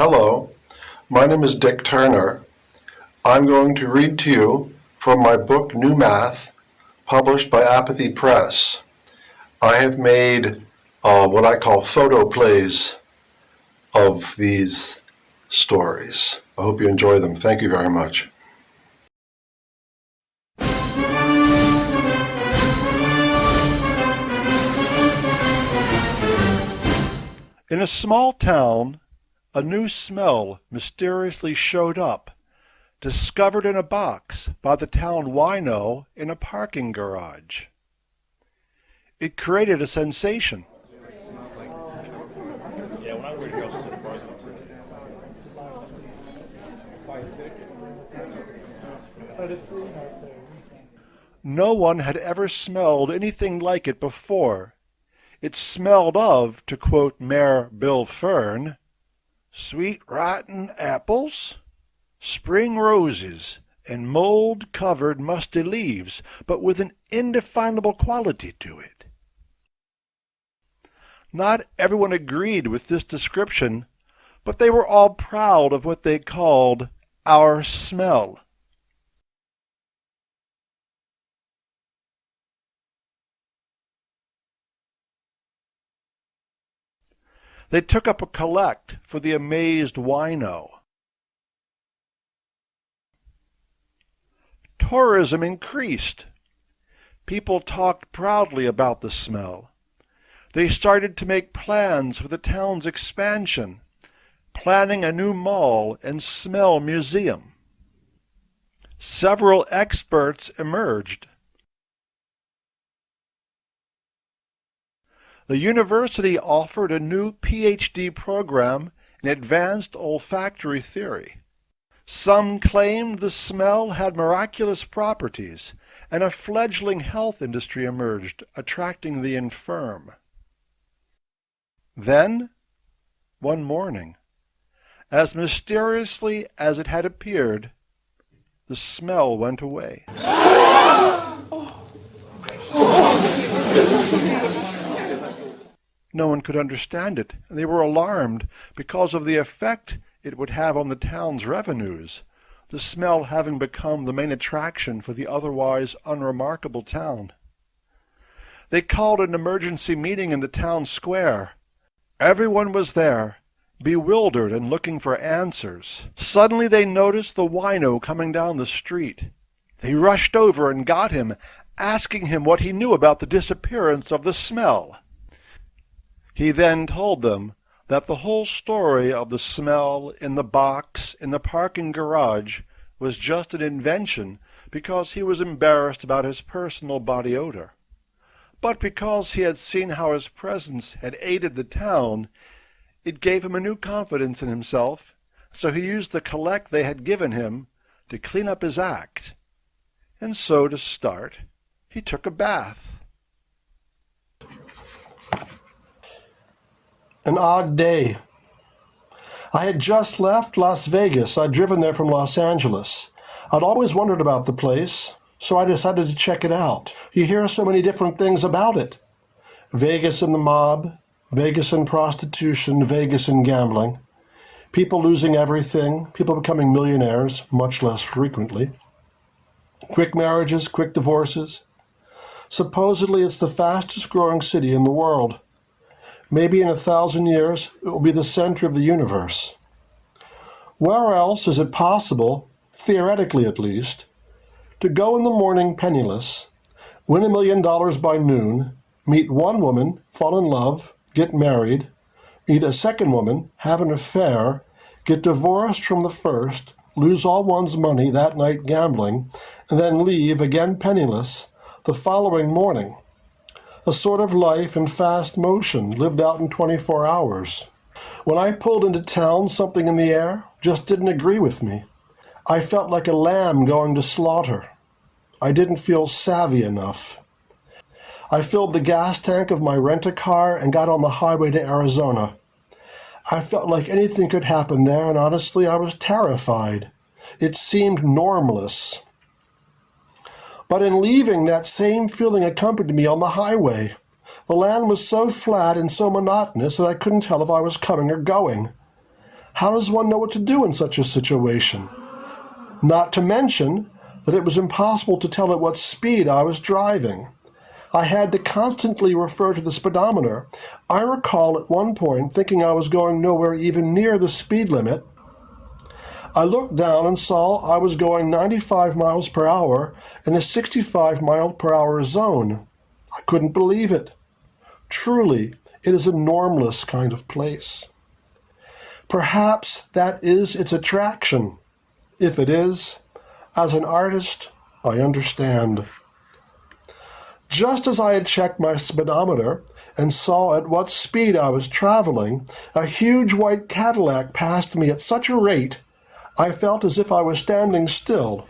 Hello, my name is Dick Turner. I'm going to read to you from my book New Math, published by Apathy Press. I have made what I call photoplays of these stories. I hope you enjoy them. Thank you very much. In a small town, a new smell mysteriously showed up, discovered in a box by the town wino in a parking garage. It created a sensation. No one had ever smelled anything like it before. It smelled of, to quote Mayor Bill Fern, sweet rotten apples, spring roses, and mold-covered musty leaves, but with an indefinable quality to it. Not everyone agreed with this description, but they were all proud of what they called our smell. They took up a collect for the amazed wino. Tourism increased. People talked proudly about the smell. They started to make plans for the town's expansion, planning a new mall and smell museum. Several experts emerged. The university offered a new PhD program in advanced olfactory theory. Some claimed the smell had miraculous properties, and a fledgling health industry emerged, attracting the infirm. Then, one morning, as mysteriously as it had appeared, the smell went away. No one could understand it, and they were alarmed because of the effect it would have on the town's revenues, the smell having become the main attraction for the otherwise unremarkable town. They called an emergency meeting in the town square. Everyone was there, bewildered and looking for answers. Suddenly they noticed the wino coming down the street. They rushed over and got him, asking him what he knew about the disappearance of the smell. He then told them that the whole story of the smell in the box in the parking garage was just an invention because he was embarrassed about his personal body odor. But because he had seen how his presence had aided the town, it gave him a new confidence in himself, so he used the collect they had given him to clean up his act. And so, to start, he took a bath. An odd day. I had just left Las Vegas. I'd driven there from Los Angeles. I'd always wondered about the place, so I decided to check it out. You hear so many different things about it. Vegas and the mob, Vegas and prostitution, Vegas and gambling, people losing everything, people becoming millionaires, much less frequently, quick marriages, quick divorces. Supposedly it's the fastest growing city in the world. Maybe in 1,000 years, it will be the center of the universe. Where else is it possible, theoretically at least, to go in the morning penniless, win $1 million by noon, meet one woman, fall in love, get married, meet a second woman, have an affair, get divorced from the first, lose all one's money that night gambling, and then leave, again penniless, the following morning? A sort of life in fast motion, lived out in 24 hours. When I pulled into town, something in the air just didn't agree with me. I felt like a lamb going to slaughter. I didn't feel savvy enough. I filled the gas tank of my rent-a-car and got on the highway to Arizona. I felt like anything could happen there, and honestly, I was terrified. It seemed normless. But in leaving, that same feeling accompanied me on the highway. The land was so flat and so monotonous that I couldn't tell if I was coming or going. How does one know what to do in such a situation? Not to mention that it was impossible to tell at what speed I was driving. I had to constantly refer to the speedometer. I recall at one point thinking I was going nowhere even near the speed limit. I looked down and saw I was going 95 miles per hour in a 65 mile per hour zone. I couldn't believe it. Truly, it is a normless kind of place. Perhaps that is its attraction. If it is, as an artist, I understand. Just as I had checked my speedometer and saw at what speed I was traveling, a huge white Cadillac passed me at such a rate, I felt as if I was standing still.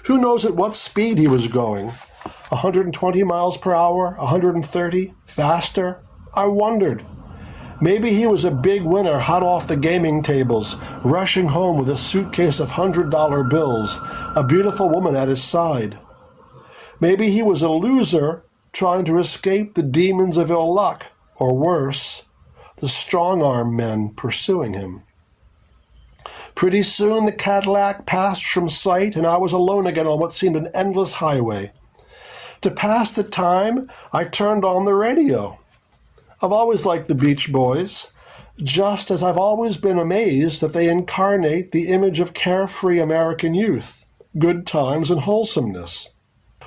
Who knows at what speed he was going? 120 miles per hour, 130, faster? I wondered. Maybe he was a big winner hot off the gaming tables, rushing home with a suitcase of $100 bills, a beautiful woman at his side. Maybe he was a loser trying to escape the demons of ill luck, or worse, the strong-arm men pursuing him. Pretty soon the Cadillac passed from sight, and I was alone again on what seemed an endless highway. To pass the time, I turned on the radio. I've always liked the Beach Boys, just as I've always been amazed that they incarnate the image of carefree American youth, good times and wholesomeness.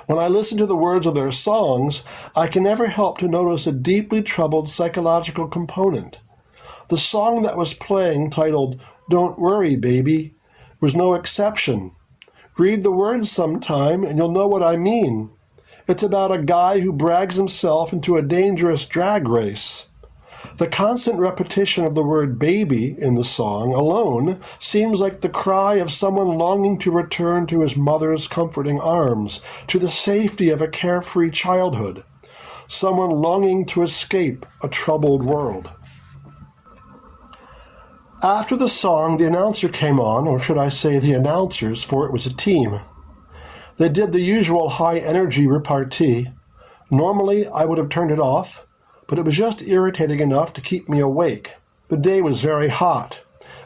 When I listen to the words of their songs, I can never help to notice a deeply troubled psychological component. The song that was playing, titled "Don't Worry, Baby," was no exception. Read the words sometime and you'll know what I mean. It's about a guy who brags himself into a dangerous drag race. The constant repetition of the word baby in the song alone seems like the cry of someone longing to return to his mother's comforting arms, to the safety of a carefree childhood, someone longing to escape a troubled world. After the song, the announcer came on, or should I say the announcers, for it was a team. They did the usual high-energy repartee. Normally, I would have turned it off, but it was just irritating enough to keep me awake. The day was very hot,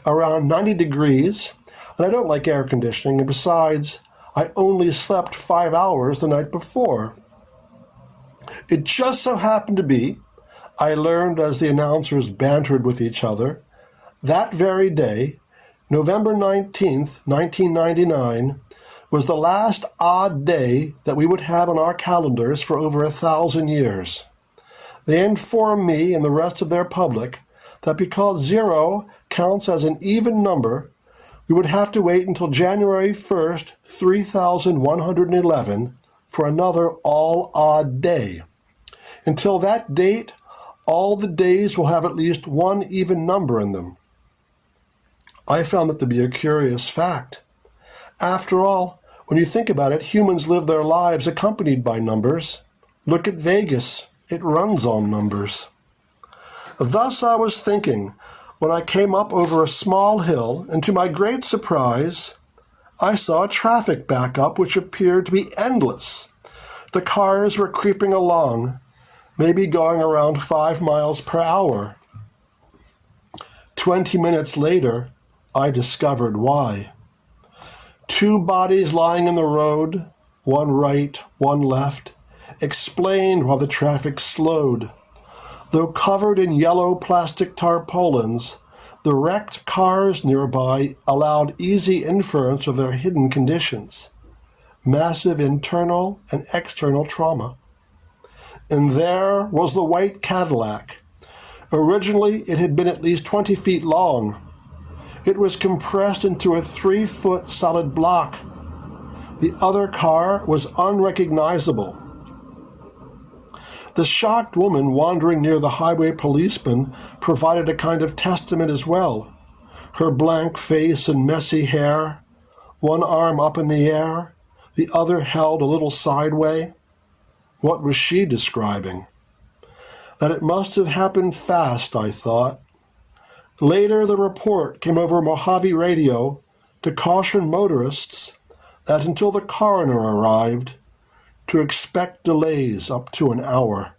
around 90 degrees, and I don't like air conditioning, and besides, I only slept 5 hours the night before. It just so happened to be, I learned as the announcers bantered with each other, that very day, November 19th, 1999, was the last odd day that we would have on our calendars for over 1,000 years. They informed me and the rest of their public that because 0 counts as an even number, we would have to wait until January 1st, 3111 for another all-odd day. Until that date, all the days will have at least one even number in them. I found that to be a curious fact. After all, when you think about it, humans live their lives accompanied by numbers. Look at Vegas. It runs on numbers. Thus I was thinking when I came up over a small hill, and to my great surprise, I saw a traffic backup which appeared to be endless. The cars were creeping along, maybe going around 5 miles per hour. 20 minutes later, I discovered why. 2 bodies lying in the road, one right, one left, explained why the traffic slowed. Though covered in yellow plastic tarpaulins, the wrecked cars nearby allowed easy inference of their hidden conditions, massive internal and external trauma. And there was the white Cadillac. Originally, it had been at least 20 feet long. It was compressed into a 3-foot solid block. The other car was unrecognizable. The shocked woman wandering near the highway policeman provided a kind of testament as well. Her blank face and messy hair, one arm up in the air, the other held a little sideway. What was she describing? That it must have happened fast, I thought. Later, the report came over Mojave radio to caution motorists that until the coroner arrived, to expect delays up to an hour.